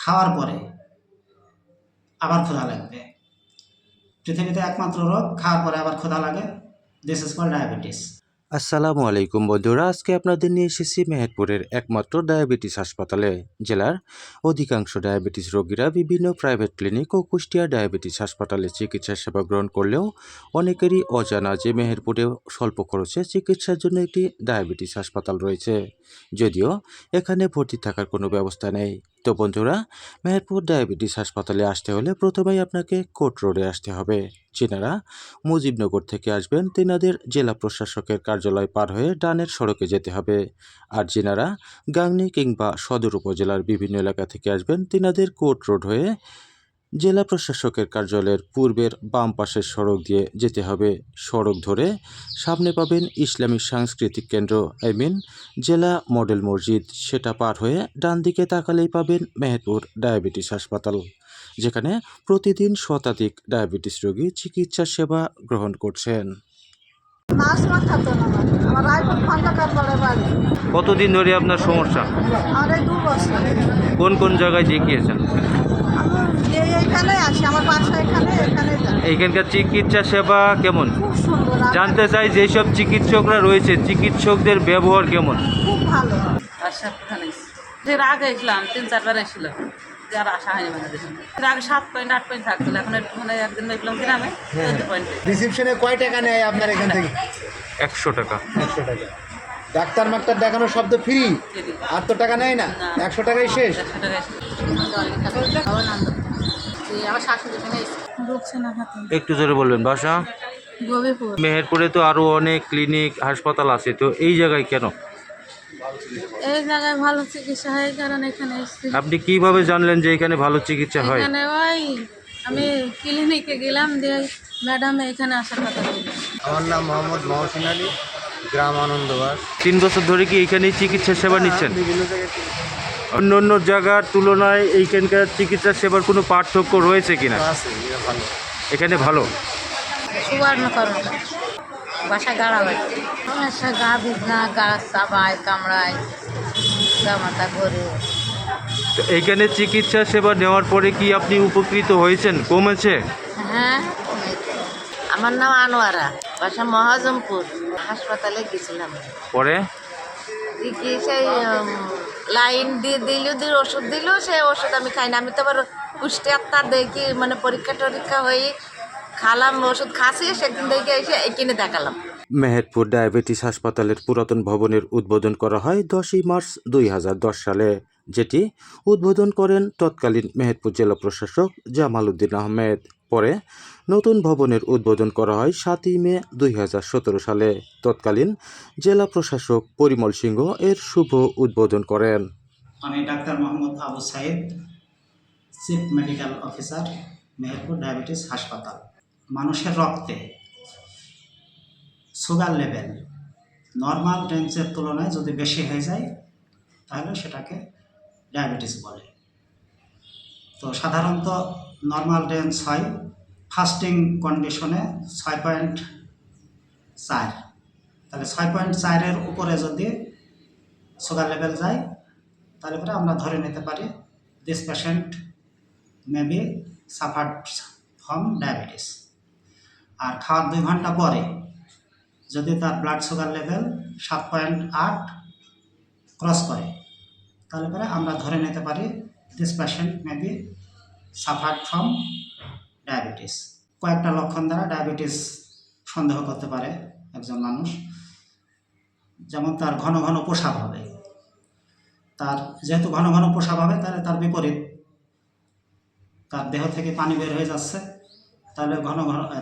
খাওয়ার পরে আবার ক্ষুধা লাগবে। পৃথিবীতে একমাত্র রোগ খাওয়ার পরে আবার ক্ষুধা লাগে। This is called diabetes. আসসালামু আলাইকুম বন্ধুরা, আজকে আপনাদের নিয়ে এসেছি মেহেরপুরের একমাত্র ডায়াবেটিস হাসপাতালে। জেলার অধিকাংশ ডায়াবেটিস রোগীরা বিভিন্ন প্রাইভেট ক্লিনিক ও কুষ্টিয়া ডায়াবেটিস হাসপাতালে চিকিৎসা সেবা গ্রহণ করলেও অনেকেরই অজানা যে মেহেরপুরে স্বল্প খরচে চিকিৎসার জন্য একটি ডায়াবেটিস হাসপাতাল রয়েছে, যদিও এখানে ভর্তি থাকার কোনো ব্যবস্থা নেই। তো বন্ধুরা, মেহেরপুর ডায়াবেটিস হাসপাতালে আসতে হলে প্রথমেই আপনাকে কোর্ট রোডে আসতে হবে। যিনারা মুজিবনগর থেকে আসবেন তেনাদের জেলা প্রশাসকের কার্যালয় পার হয়ে ডানের সড়কে যেতে হবে। আর যিনারা গাংনী কিংবা সদর উপজেলার বিভিন্ন এলাকা থেকে আসবেন তেনাদের কোর্ট রোড হয়ে জেলা প্রশাসকের কার্যালয়ের পূর্বের বাম পাশের সড়ক দিয়ে যেতে হবে। সড়ক ধরে সামনে পাবেন ইসলামী সাংস্কৃতিক কেন্দ্র জেলা মডেল মসজিদ, সেটা পার হয়ে ডান দিকে তাকালেই পাবেন মেহেরপুর ডায়াবেটিস হাসপাতাল, যেখানে প্রতিদিন শতাধিক ডায়াবেটিস রোগী চিকিৎসা সেবা গ্রহণ করছেন। কতদিন ধরে আপনার সমস্যা? আরে 2 বছর। কোন কোন জায়গায় দেখিয়েছেন? এইখানে আসি, আমার বাসা এখানে যাই। এইখানকার চিকিৎসা সেবা কেমন খুব সুন্দর, জানতে চাই। যেসব চিকিৎসকরা রয়েছে চিকিৎসকদের ব্যবহার কেমন? খুব ভালো। আশা কোথায় এর আগে এসলাম 3-4 বার এসেছিলাম, আর আসা হয়নি মানে দেখুন। এর আগে 7 পয়েন্ট 8 পয়েন্ট থাকতো, এখন একটু মানে একদিন দেখলাম গ্রামে 14 পয়েন্টে। রিসেপশনে কয় টাকা নেয় আপনার এখান থেকে? 100 টাকা। 100 টাকা। ডাক্তার মাক্তার দেখানোর শব্দ ফ্রি, আর তো টাকা নেয় না, 100 টাকাই শেষ। 100 টাকা আমার শাশুড়ি এখানে রুকসানা খাতুন, একটু জোরে বলবেন। বাসা গবিপুর। মেহেরপুরে তো আরো অনেক ক্লিনিক হাসপাতাল আছে, তো এই জায়গায় কেন? এই জায়গায় ভালো চিকিৎসা হয় কারণ এখানে এসেছি। আপনি কিভাবে জানলেন যে এখানে ভালো চিকিৎসা হয়? এখানে ওই আমি ক্লিনিকে গেলাম, দিয়ে ম্যাডাম এখানে আসার কথা বলল। আমার নাম মোহাম্মদ মহসিন আলী, গ্রাম আনন্দবাস। 3 বছর ধরে কি এখানেই চিকিৎসা সেবা নিচ্ছেন? বিভিন্ন জায়গায় অন্য অন্য জায়গার তুলনায় এইখানকার চিকিৎসা সেবার কোনো পার্থক্য রয়েছে কিনা? আছে, এটা ভালো। এখানে ভালো। সুবর্ণকরণ বাসা গাড়া হয়, সমস্যা গা বিঘ্না, গা চাবায় কামড়ায়, গা মাথা ঘোরে। তো এইখানে চিকিৎসা সেবা নেওয়ার পরে কি আপনি উপকৃত হয়েছেন? কমেছে? হ্যাঁ, আমার নাম আনোয়ারা, বাসা মহাজমপুর। হাসপাতালে গেছিলাম, পরে কি সেই লাইন দিয়ে ওষুধ দিল, সেই ওষুধ আমি খাই না। আমি তো আবার পুষ্টি আত্মা দেখি, মানে পরীক্ষা টরীক্ষা হয়ে খালাম, ওষুধ খাসি, সেদিন দেখে এসে এখানে দেখালাম। মেহেরপুর ডায়াবেটিস হাসপাতালের পুরাতন ভবনের উদ্বোধন করা হয় 10ই মার্চ 2010 সালে, যেটি উদ্বোধন করেন তৎকালীন মেহেরপুর জেলা প্রশাসক জামাল উদ্দিন আহমেদ। পরে নতুন ভবনের উদ্বোধন করা হয় 7ই মে 2017 সালে। তৎকালীন জেলা প্রশাসক পরিমল সিংহ এর শুভ উদ্বোধন করেন। আমি doctor Mohammad Abu Saeed, chief medical officer, Meherpur diabetes হাসপাতাল। মানুষের রক্তে সুগার লেভেল নর্মাল রেঞ্জের তুলনায় যদি বেশি হয়ে যায় তাহলে সেটাকে ডায়াবেটিস বলে। তো সাধারণত নর্মাল রেঞ্জ হয় ফাস্টিং কন্ডিশনে 6.4, তাহলে 6.4-এর উপরে যদি সুগার লেভেল যায় তাহলে পরে আমরা ধরে নিতে পারি this patient may be suffered from diabetes. আর খাওয়ার 2 ঘন্টা পরে যদি তার ব্লাড সুগার লেভেল 7.8 ক্রস করে তাহলে পরে আমরা ধরে নিতে পারি this patient may be suffered from diabetes. কয়েকটা লক্ষণ দ্বারা ডায়াবেটিস সন্দেহ করতে পারে একজন মানুষ, যেমন তার ঘন ঘন প্রস্রাব হবে। তার যেহেতু ঘন ঘন প্রস্রাব হবে তাহলে তার বিপরীত, তার দেহ থেকে পানি বের হয়ে যাচ্ছে, তাহলে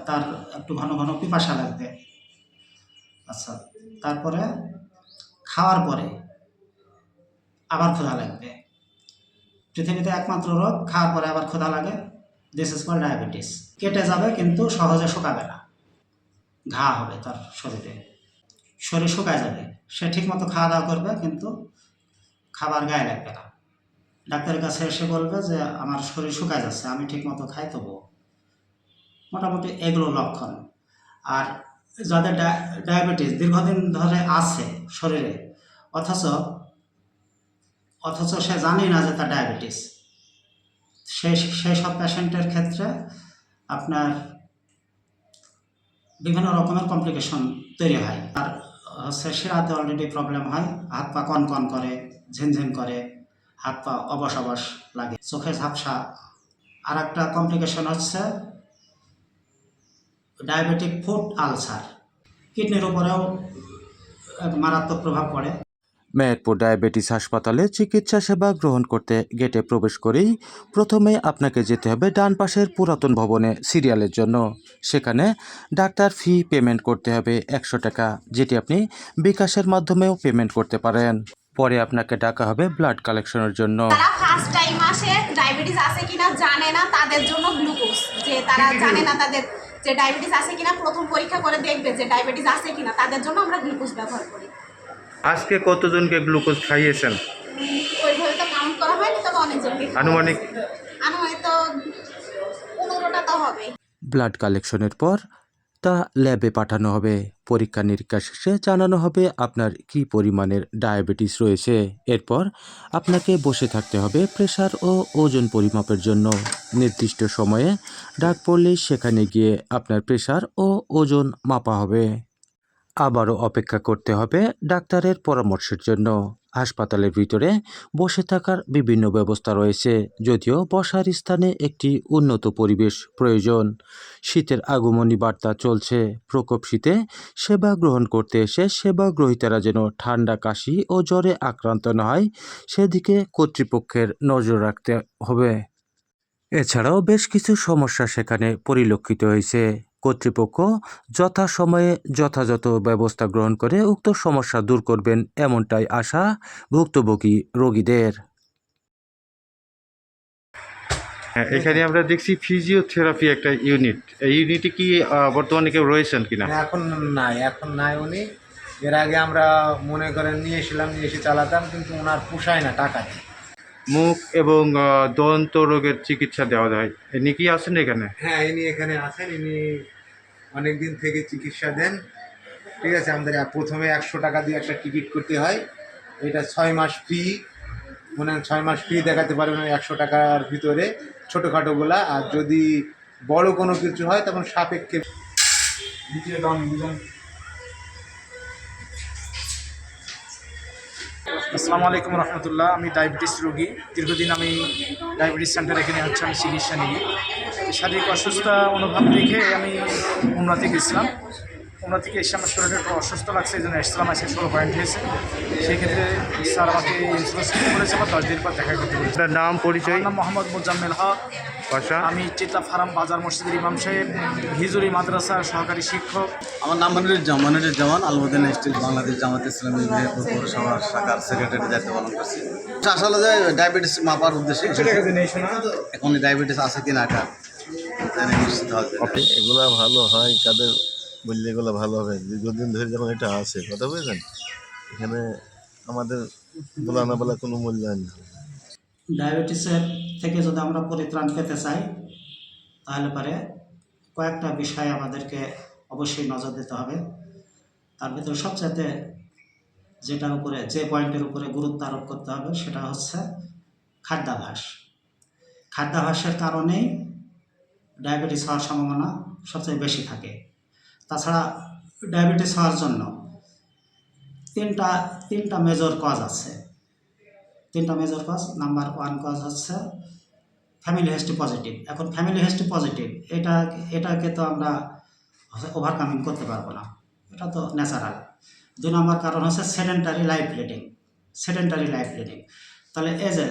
তার একটু ঘন ঘন পিপাসা লাগবে। আচ্ছা, তারপরে খাওয়ার পরে আবার ক্ষুধা লাগবে। পৃথিবীতে একমাত্র রোগ খাওয়ার পরে আবার ক্ষুধা লাগে। This is called diabetes. কেটে যাবে কিন্তু সহজে শুকাবে না, ঘা হবে তার শরীরে, শরীর শুকায় যাবে। সে ঠিকমতো খাওয়া দাওয়া করবে কিন্তু খাবার গায়ে লাগবে না। ডাক্তারের কাছে এসে বলবে যে আমার শরীর শুকায় যাচ্ছে, আমি ঠিকমতো খাই তবুও। মোটামুটি এগুলো লক্ষণ। আর যাদের ডায়াবেটিস দীর্ঘদিন ধরে আছে শরীরে, অথচ সে জানি না যে তার ডায়াবেটিস, সেই সব পেশেন্টের ক্ষেত্রে আপনার বিভিন্ন রকমের কমপ্লিকেশন তৈরি হয়। আর হচ্ছে শিরাতে অলরেডি প্রবলেম হয়, হাত পা কনকন করে, ঝিনঝিন করে, হাত পা অবশ অবশ লাগে, চোখে ঝাপসা। আর একটা কমপ্লিকেশন হচ্ছে ডায়াবেটিক ফুট আলসার, কিডনির উপরেও এক মারাত্মক প্রভাব পড়ে। মেহেরপুর ডায়াবেটিস হাসপাতালে চিকিৎসা সেবা গ্রহণ করতে গেটে প্রবেশ করেই প্রথমে আপনাকে যেতে হবে ডান পাশের পুরাতন ভবনে সিরিয়ালের জন্য। সেখানে ডাক্তার ফি পেমেন্ট করতে হবে 100 টাকা, যেটি আপনি বিকাশের মাধ্যমেও পেমেন্ট করতে পারেন। পরে আপনাকে ডাকা হবে ব্লাড কালেকশনের জন্য। তারা ফার্স্ট টাইম আসে, ডায়াবেটিস আছে কিনা জানে না, তাদের জন্য গ্লুকোজ, যে তারা জানে না তাদের যে ডায়াবেটিস আছে কিনা, প্রথম পরীক্ষা করে দেখবে যে ডায়াবেটিস আছে কিনা, তাদের জন্য আমরা গ্লুকোজ ব্যবহার করি। আজকে কতজনকে গ্লুকোজ খাইয়েছেন? ওইভাবে তো কাউন্ট করা হয়নি, তবে অনেকজনকে আনুমানিক তো 15টা তো হবে। ব্লাড কালেকশনের পর তা ল্যাবে পাঠানো হবে। পরীক্ষা নিরীক্ষা শেষে জানানো হবে আপনার কী পরিমাণের ডায়াবেটিস রয়েছে। এরপর আপনাকে বসে থাকতে হবে প্রেশার ও ওজন পরিমাপের জন্য। নির্দিষ্ট সময়ে ডাক পড়লেই সেখানে গিয়ে আপনার প্রেশার ও ওজন মাপা হবে। আবারও অপেক্ষা করতে হবে ডাক্তারের পরামর্শের জন্য। হাসপাতালের ভিতরে বসে থাকার বিভিন্ন ব্যবস্থা রয়েছে, যদিও বসার স্থানে একটি উন্নত পরিবেশ প্রয়োজন। শীতের আগমনী বার্তা চলছে। প্রকোপ শীতে সেবা গ্রহণ করতে এসে সেবা গ্রহীতারা যেন ঠান্ডা, কাশি ও জ্বরে আক্রান্ত না হয়, সেদিকে কর্তৃপক্ষের নজর রাখতে হবে। এছাড়াও বেশ কিছু সমস্যা সেখানে পরিলক্ষিত হয়েছে। কর্তৃপক্ষ যথাসময়ে যথাযথ ব্যবস্থা গ্রহণ করে উক্ত সমস্যা দূর করবেন, এমনটাই আশা ভুক্তভোগী রোগীদের। হ্যাঁ, এখানে আমরা দেখছি ফিজিওথেরাপি একটা ইউনিট। এই ইউনিটে কি বর্তমানে কেউ রয়েছেন কিনা? এখন নাই উনি। এর আগে আমরা মনে করেন নিয়ে এসে চালাতাম, কিন্তু ওনার পোষায় না টাকা দিয়ে। মুখ এবং দন্ত রোগের চিকিৎসা দেওয়া যায়। ইনি কি আছেন এখানে? হ্যাঁ, ইনি এখানে আছেন। ইনি অনেক দিন থেকে চিকিৎসা দেন। ঠিক আছে, আমাদের প্রথমে 100 টাকা দিয়ে একটা টিকিট করতে হয়। এটা 6 মাস ফ্রি, মনে হয় 6 মাস ফ্রি দেখাতে পারবেন 100 টাকার ভিতরে ছোটোখাটোগুলা। আর যদি বড় কোনো কিছু হয় তখন সাপেক্ষে। আসসালামু আলাইকুম রহমতুল্লাহ। আমি ডায়াবেটিস রোগী, দীর্ঘদিন আমি ডায়াবেটিস সেন্টার এখানে আমি চিকিৎসা নিই। শারীরিক অসুস্থতা অনুভব দেখে আমি উমরাতে গেছিলাম। উমরা থেকে এসে আমার শরীরটা একটু অসুস্থ লাগছে, এই জন্য এসলাম। আজকে 16 পয়েন্ট হয়েছে। সেই ক্ষেত্রে স্যার আমাকে ইন্স্যুরেন্স করেছে, আমার 10 দিন পর দেখা করতে বলেছে। আপনার নাম, পরিচয়? আমার নাম মোহাম্মদ মোজাম্মেল হক। বাসা? আমি চিত্লা ফার্ম বাজার মসজিদের ইমাম সাহেব, হিজুরি মাদ্রাসার সহকারী শিক্ষক। আমার নাম মনিরুজ্জামান, আলমুদ্দিন স্টিল বাংলাদেশ জামাত ইসলামী মেহেরপুর পৌরসভার শাখার সেক্রেটারি দায়িত্ব পালন করছি। আসলে যে ডায়াবেটিস মাপার উদ্দেশ্যে এখন ডায়াবেটিস আছে কিনা এটা নিশ্চিত হবে। এগুলা ভালো হয়, কাদের বললে এগুলো ভালো হবে। দীর্ঘদিন ধরে যখন এটা আছে, কথা বুঝলেন, এখানে আমাদের বলা না বলা কোনো মূল্যায়ন নেই। ডায়াবেটিসের থেকে যদি আমরা পরিত্রাণ পেতে চাই, তাহলে পরে কয়েকটা বিষয় আমাদেরকে অবশ্যই নজর দিতে হবে। তার ভিতরে সবচেয়ে যে পয়েন্টের উপরে গুরুত্ব আরোপ করতে হবে, সেটা হচ্ছে খাদ্যাভ্যাস। খাদ্যাভ্যাসের কারণেই ডায়াবেটিস হওয়ার সম্ভাবনা সবচেয়ে বেশি থাকে। তাছাড়া ডায়াবেটিস হওয়ার জন্য তিনটা মেজর কজ আছে। তিনটা মেজর কজ। নাম্বার 1 কজ হচ্ছে ফ্যামিলি হিস্ট্রি পজিটিভ। এখন ফ্যামিলি হিস্ট্রি পজিটিভ এটাকে তো আমরা ওভারকামিং করতে পারবো না, এটা তো ন্যাচারাল। 2 নম্বর কারণ হচ্ছে সেডেন্টারি লাইফ লিডিং। তাহলে এই যে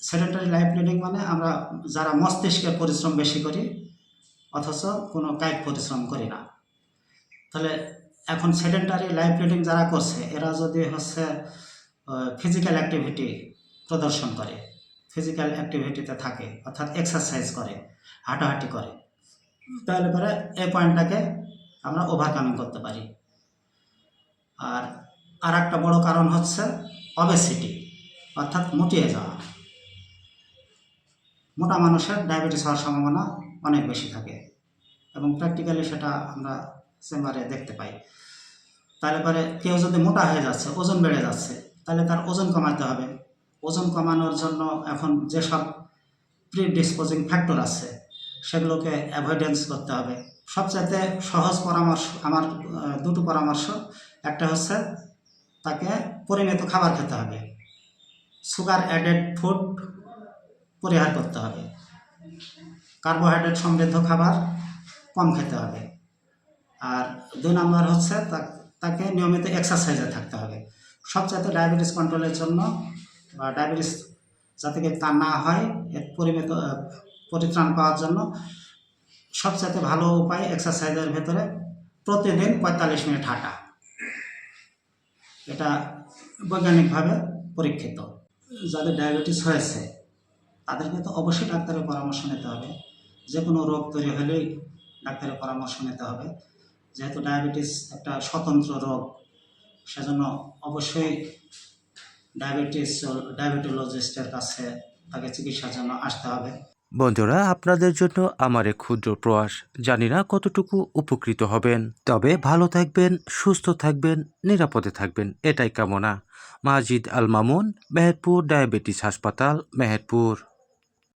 সেডেন্টারি লাইফ লিডিং মানে আমরা যারা মস্তিষ্কের পরিশ্রম বেশি করি অথচ কোনো কায়িক পরিশ্রম করি না। তাহলে এখন সেডেন্টারি লাইফ লিডিং যারা করছে, এরা যদি হচ্ছে ফিজিক্যাল অ্যাক্টিভিটি প্রদর্শন করে, ফিজিক্যাল অ্যাক্টিভিটিতে থাকে, অর্থাৎ এক্সারসাইজ করে, হাঁটাহাঁটি করে, তাহলে পরে এই পয়েন্টটাকে আমরা ওভারকামিং করতে পারি। আর একটা বড় কারণ হচ্ছে অবেসিটি, অর্থাৎ মুটিয়ে যাওয়া। মোটা মানুষের ডায়াবেটিস হওয়ার সম্ভাবনা অনেক বেশি থাকে এবং প্র্যাকটিক্যালি সেটা আমরা চেম্বারে দেখতে পাই। তাহলে পরে কেউ যদি মোটা হয়ে যাচ্ছে, ওজন বেড়ে যাচ্ছে, তাহলে তার ওজন কমাতে হবে। ওজন কমানোর জন্য এখন যেসব প্রিডিসপোজিং ফ্যাক্টর আছে, সেগুলোকে অ্যাভয়েডেন্স করতে হবে। সবচাইতে সহজ পরামর্শ আমার দুটো পরামর্শ, একটা হচ্ছে তাকে পরিমিত খাবার খেতে হবে, সুগার অ্যাডেড ফুড পরিহার করতে হবে, কার্বোহাইড্রেট সমৃদ্ধ খাবার কম খেতে হবে। আর 2 নম্বর হচ্ছে তাকে নিয়মিত এক্সারসাইজে থাকতে হবে। সবচাইতে ডায়াবেটিস কন্ট্রোলের জন্য বা ডায়াবেটিস যাতে তার না হয় এর পরিত্রাণ পাওয়ার জন্য সবচাইতে ভালো উপায় এক্সারসাইজের ভেতরে প্রতিদিন 45 মিনিট হাঁটা। এটা বৈজ্ঞানিকভাবে পরীক্ষিত। যাদের ডায়াবেটিস হয়েছে তাদেরকে তো অবশ্যই ডাক্তারের পরামর্শ নিতে হবে। যে কোনো রোগ তৈরি হলেই ডাক্তারের পরামর্শ নিতে হবে। যেহেতু ডায়াবেটিস একটা স্বতন্ত্র রোগ, সেজন্য অবশ্যই ডায়াবেটোলজিস্টের কাছে তাকে চিকিৎসার জন্য আসতে হবে। বন্ধুরা, আপনাদের জন্য আমার এক ক্ষুদ্র প্রয়াস, জানি না কতটুকু উপকৃত হবেন, তবে ভালো থাকবেন, সুস্থ থাকবেন, নিরাপদে থাকবেন, এটাই কামনা। মাজিদ আল মামুন, মেহেরপুর ডায়াবেটিস হাসপাতাল, মেহেরপুর।